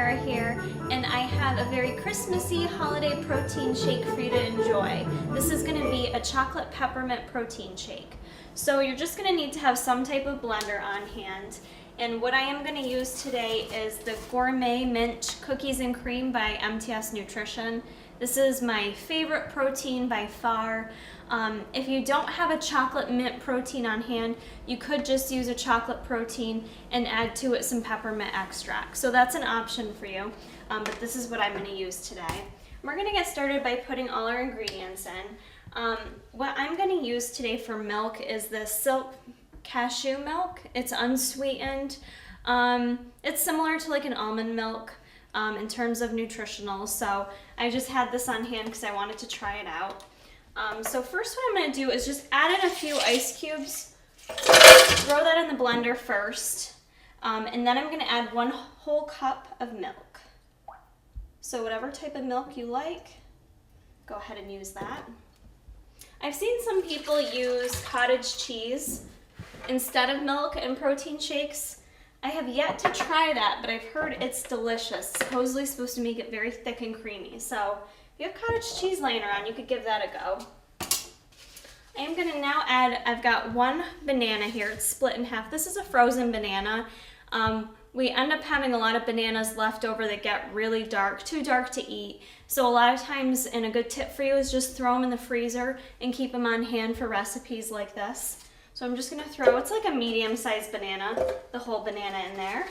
Kara here, and I have a very Christmassy holiday protein shake for you to enjoy. This is going to be a chocolate peppermint protein shake. So you're just going to need to have some type of blender on hand. And what I am going to use today is the Gourmet Mint Cookies and Cream by MTS Nutrition. This is my favorite protein by far. If you don't have a chocolate mint protein on hand, you could just use a chocolate protein and add to it some peppermint extract. So that's an option for you, but this is what I'm going to use today. We're going to get started by putting all our ingredients in. What I'm going to use today for milk is the Silk Cashew milk. It's unsweetened. It's similar to like an almond milk in terms of nutritionals, so I just had this on hand because I wanted to try it out. So first what I'm going to do is just add in a few ice cubes, throw that in the blender first, and then I'm going to add 1 whole cup of milk. So whatever type of milk you like, go ahead and use that. I've seen some people use cottage cheese instead of milk in protein shakes. I have yet to try that, but I've heard it's delicious. Supposedly supposed to make it very thick and creamy. So if you have cottage cheese laying around, you could give that a go. I am going to now add, I've got 1 banana here. It's split in half. This is a frozen banana. We end up having a lot of bananas left over that get really dark, too dark to eat. So a lot of times, and a good tip for you is just throw them in the freezer and keep them on hand for recipes like this. So I'm just going to throw, it's like a medium-sized banana, the whole banana in there.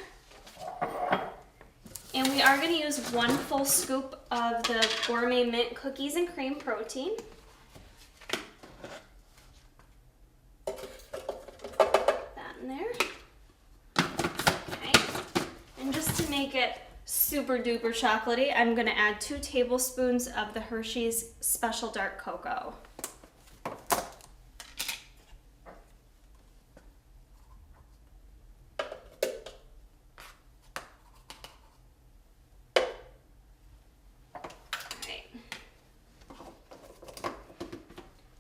And we are going to use 1 full scoop of the Gourmet Mint Cookies and Cream protein. That in there. Okay. And just to make it super duper chocolatey, I'm going to add 2 tablespoons of the Hershey's Special Dark Cocoa.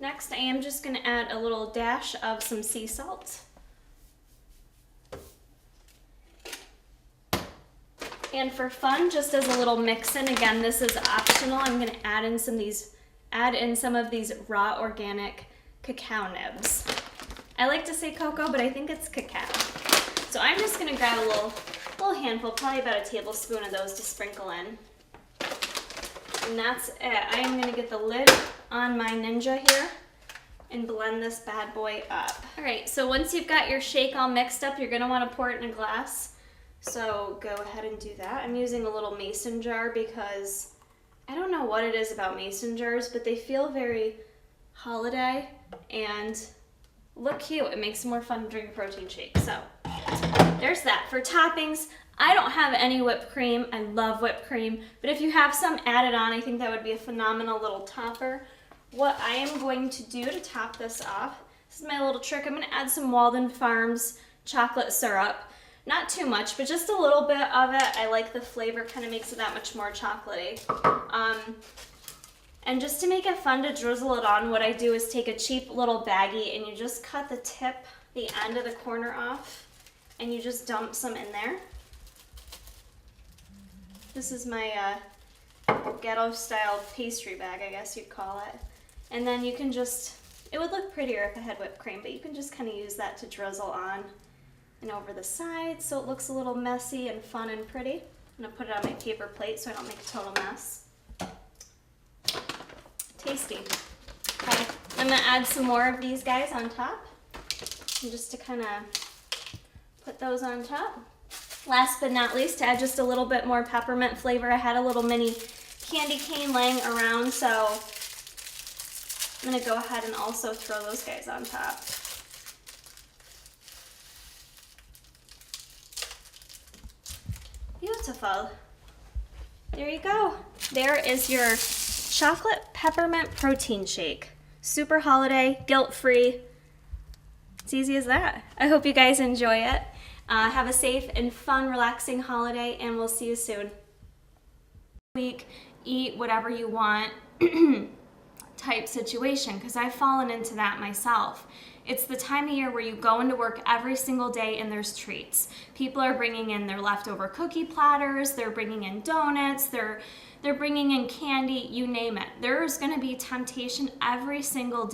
Next, I am just going to add a little dash of some sea salt. And for fun, just as a little mix-in, again, this is optional, I'm going to add in some of these raw organic cacao nibs. I like to say cocoa, but I think it's cacao. So I'm just going to grab a little handful, probably about a tablespoon of those to sprinkle in. And that's it. I am going to get the lid on my Ninja here and blend this bad boy up. All right, so once you've got your shake all mixed up, you're going to want to pour it in a glass. So go ahead and do that. I'm using a little mason jar because I don't know what it is about mason jars, but they feel very holiday and look cute. It makes it more fun to drink a protein shake. So there's that. For toppings, I don't have any whipped cream. I love whipped cream, but if you have some added on, I think that would be a phenomenal little topper. What I am going to do to top this off, this is my little trick. I'm going to add some Walden Farms Chocolate Syrup. Not too much, but just a little bit of it. I like the flavor, kind of makes it that much more chocolatey. And just to make it fun to drizzle it on, what I do is take a cheap little baggie and you just cut the tip, the end of the corner off, and you just dump some in there. This is my ghetto style pastry bag, I guess you'd call it. And then you can just, it would look prettier if I had whipped cream, but you can just kind of use that to drizzle on and over the sides so it looks a little messy and fun and pretty. I'm going to put it on my paper plate so I don't make a total mess. Tasty. Okay, I'm going to add some more of these guys on top, and just to kind of put those on top. Last but not least, to add just a little bit more peppermint flavor, I had a little mini candy cane laying around, so I'm going to go ahead and also throw those guys on top. Beautiful. There you go. There is your chocolate peppermint protein shake. Super holiday, guilt-free. It's easy as that. I hope you guys enjoy it. Have a safe and fun, relaxing holiday, and we'll see you soon. Week, eat whatever you want type situation, because I've fallen into that myself. It's the time of year where you go into work every single day and there's treats. People are bringing in their leftover cookie platters, they're bringing in donuts, they're bringing in candy, you name it. There's gonna be temptation every single day.